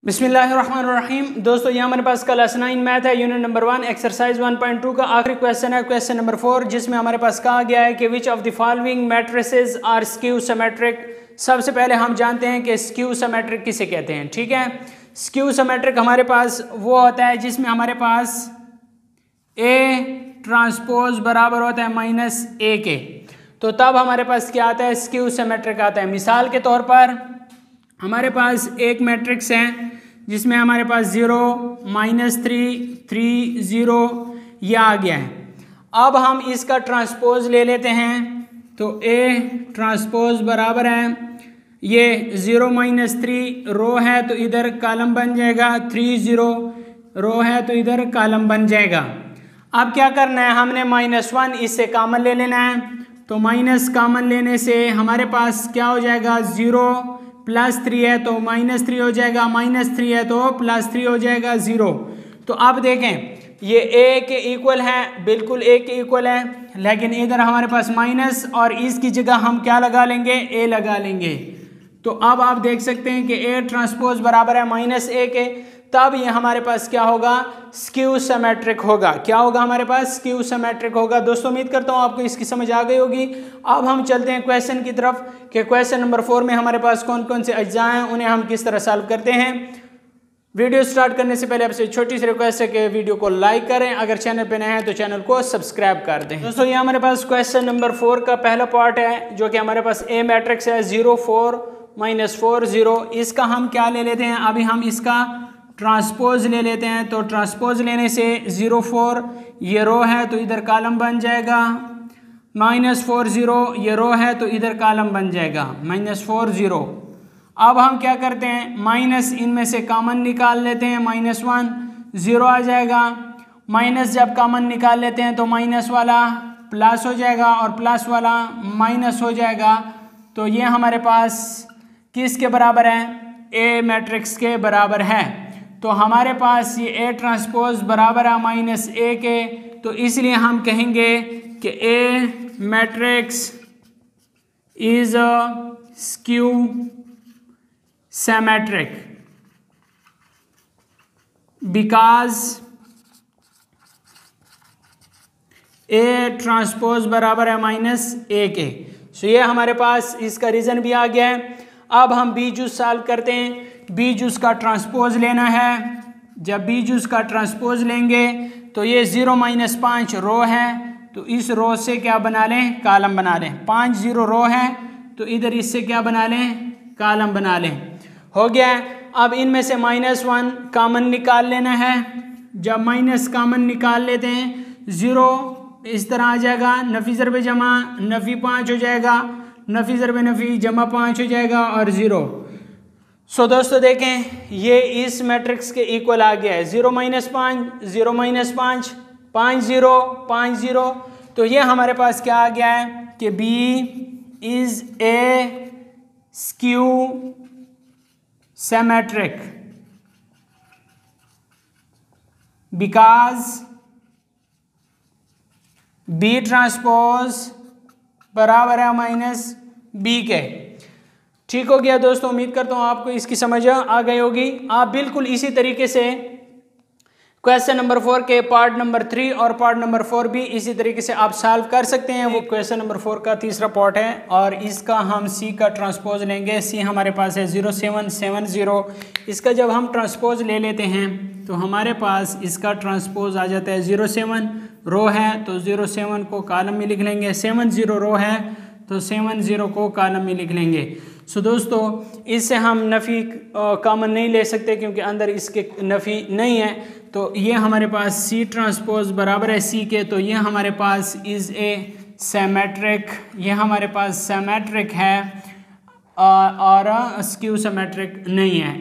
बिस्मिल्लाहिर्रहमानिर्रहीम। दोस्तों ये हमारे पास क्लास 9 मैथ है, यूनिट नंबर 1 एक्सरसाइज 1.2 का आखिरी क्वेश्चन है, क्वेश्चन नंबर 4, जिसमें हमारे पास कहा गया है कि which of the following matrices are skew symmetric. सबसे पहले हम जानते हैं कि स्क्यू सिमेट्रिक किसे कहते हैं। ठीक है, स्क्यू सिमेट्रिक हमारे पास वो होता है जिसमें हमारे पास ए ट्रांसपोज बराबर होता है माइनस ए के, तो तब हमारे पास क्या आता है, स्क्यू सिमेट्रिक आता है। मिसाल के तौर पर हमारे पास एक मैट्रिक्स है जिसमें हमारे पास 0 -3 3 0 यह आ गया है। अब हम इसका ट्रांसपोज ले लेते हैं, तो ए ट्रांसपोज बराबर है ये 0 -3 रो है तो इधर कॉलम बन जाएगा, 3 0 रो है तो इधर कॉलम बन जाएगा। अब क्या करना है, हमने -1 इससे कॉमन ले लेना है, तो माइनस कॉमन लेने से हमारे पास क्या हो जाएगा, 0 +3 है तो -3 हो जाएगा, -3 है तो +3 हो जाएगा, 0। तो अब देखें ये a के इक्वल है, बिल्कुल a के इक्वल है, लेकिन इधर हमारे पास माइनस और इसकी जगह हम क्या लगा लेंगे, a लगा लेंगे। तो अब आप देख सकते हैं कि a ट्रांसपोज बराबर है -a के, तब ये हमारे पास क्या होगा, स्क्यू सिमेट्रिक होगा। क्या होगा हमारे पास, स्क्यू सिमेट्रिक होगा। दोस्तों उम्मीद करता हूँ आपको इसकी समझ आ गई होगी। अब हम चलते हैं क्वेश्चन की तरफ कि क्वेश्चन नंबर 4 में हमारे पास कौन कौन से अज्जा हैं, उन्हें हम किस तरह सॉल्व करते हैं। वीडियो स्टार्ट करने से पहले आपसे छोटी सी रिक्वेस्ट है कि वीडियो को लाइक करें, अगर चैनल पे नए हैं तो चैनल को सब्सक्राइब कर दें। दोस्तों ये हमारे पास क्वेश्चन नंबर 4 का पहला पार्ट है, जो कि हमारे पास ए मैट्रिक्स है 0 4 -4 0। इसका हम क्या ले लेते हैं, अभी हम इसका ट्रांसपोज ले लेते हैं। तो ट्रांसपोज लेने से 0 4 ये रो है तो इधर कॉलम बन जाएगा, -4 0 ये रो है तो इधर कॉलम बन जाएगा, -4 0। अब हम क्या करते हैं, माइनस इनमें से कॉमन निकाल लेते हैं, -1 0 आ जाएगा। माइनस जब कॉमन निकाल लेते हैं तो माइनस वाला प्लस हो जाएगा और प्लस वाला माइनस हो जाएगा। तो ये हमारे पास किसके बराबर है, ए मैट्रिक्स के बराबर है। तो हमारे पास ये ए ट्रांसपोज बराबर है -a के, तो इसलिए हम कहेंगे कि A matrix is a skew symmetric because A transpose बराबर है -a के। सो ये हमारे पास इसका रीज़न भी आ गया है। अब हम बी जूस सॉल्व करते हैं। बी जूस का ट्रांसपोज लेना है। जब बी जूस का ट्रांसपोज लेंगे तो ये 0 -5 रो है, तो इस रो से क्या बना लें, कॉलम बना लें। 5 0 रो है तो इधर इससे क्या बना लें, कॉलम बना लें। हो गया। अब इनमें से -1 कॉमन निकाल लेना है। जब माइनस कॉमन निकाल लेते हैं, 0 इस तरह आ जाएगा, नफी ज़रबे जमा नफी 5 हो जाएगा, नफी ज़रबे नफी जमा 5 हो जाएगा और 0। सो दोस्तों देखें ये इस मैट्रिक्स के इक्वल आ गया है, 0 -5 0 -5 5 0 5 0। तो ये हमारे पास क्या आ गया है कि B is A skew symmetric because B transpose बराबर है -B के। ठीक हो गया दोस्तों, उम्मीद करता हूँ आपको इसकी समझ आ गई होगी। आप बिल्कुल इसी तरीके से क्वेश्चन नंबर 4 के पार्ट नंबर 3 और पार्ट नंबर 4 भी इसी तरीके से आप सॉल्व कर सकते हैं। वो क्वेश्चन नंबर 4 का तीसरा पार्ट है और इसका हम सी का ट्रांसपोज लेंगे। सी हमारे पास है 0 7 7 0। इसका जब हम ट्रांसपोज ले लेते हैं तो हमारे पास इसका ट्रांसपोज आ जाता है 0 7 रो है तो 0 7 को कॉलम में लिख लेंगे, 7 0 रो है तो 7 0 को कॉलम में लिख लेंगे। सो दोस्तों इससे हम नफ़ी कॉमन नहीं ले सकते क्योंकि अंदर इसके नफ़ी नहीं है। तो ये हमारे पास सी ट्रांसपोज बराबर है सी के, तो ये हमारे पास इज़ ए सिमेट्रिक, ये हमारे पास सिमेट्रिक है और स्क्यू सिमेट्रिक नहीं है।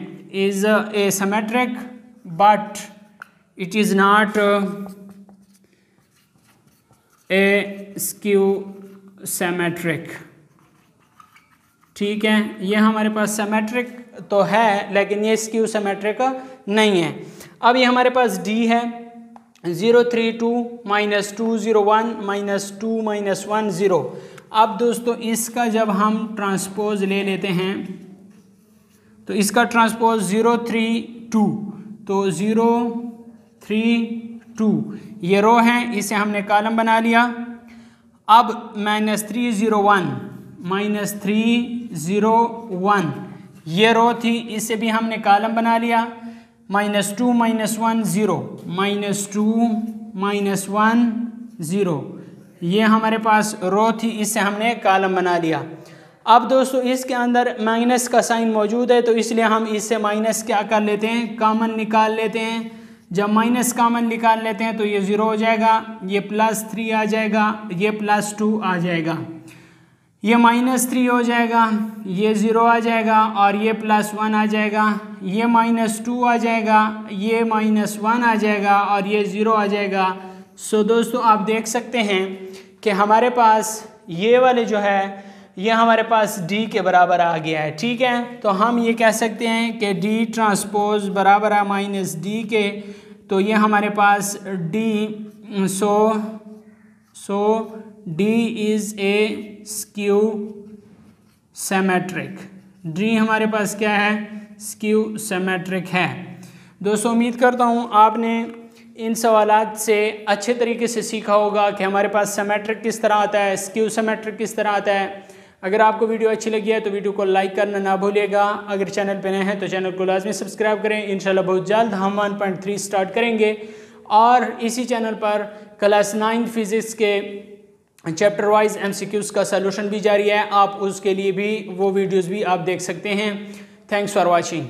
Is a symmetric but it is not A skew symmetric. ठीक है, ये हमारे पास सिमेट्रिक तो है लेकिन ये स्क्यू सिमेट्रिक नहीं है। अब ये हमारे पास डी है 0 3 2 -2 0 1 -2 -1 0। अब दोस्तों इसका जब हम ट्रांसपोज ले लेते हैं तो इसका ट्रांसपोज 0 3 2, तो 0 3 2 ये रो है, इसे हमने कॉलम बना लिया। अब -3 0 1 -3 0 1 ये रो थी, इसे भी हमने कॉलम बना लिया। -2 -1 0 -2 -1 0 ये हमारे पास रो थी, इससे हमने कॉलम बना लिया। अब दोस्तों इसके अंदर माइनस का साइन मौजूद है, तो इसलिए हम इससे माइनस क्या कर लेते हैं, कॉमन निकाल लेते हैं। जब माइनस कॉमन निकाल लेते हैं तो ये 0 हो जाएगा, ये +3 आ जाएगा, ये +2 आ जाएगा, ये -3 हो जाएगा, ये 0 आ जाएगा और ये +1 आ जाएगा, ये -2 आ जाएगा, ये -1 आ जाएगा और ये 0 आ जाएगा। सो दोस्तों आप देख सकते हैं कि हमारे पास ये वाले जो है ये हमारे पास D के बराबर आ गया है। ठीक है, तो हम ये कह सकते हैं कि D ट्रांसपोज बराबर है -D के, तो ये हमारे पास D so D is A skew symmetric. D हमारे पास क्या है, स्क्यू सिमेट्रिक है। दोस्तों उम्मीद करता हूँ आपने इन सवालात से अच्छे तरीके से सीखा होगा कि हमारे पास सिमेट्रिक किस तरह आता है, स्क्यू सिमेट्रिक किस तरह आता है। अगर आपको वीडियो अच्छी लगी है तो वीडियो को लाइक करना ना भूलिएगा। अगर चैनल पे नए हैं तो चैनल को लाजमी सब्सक्राइब करें। इंशाल्लाह बहुत जल्द हम 1.3 स्टार्ट करेंगे और इसी चैनल पर क्लास 9 फिज़िक्स के चैप्टर वाइज MCQs का सलूशन भी जारी है। आप उसके लिए भी वो वीडियोज़ भी आप देख सकते हैं। Thanks for watching.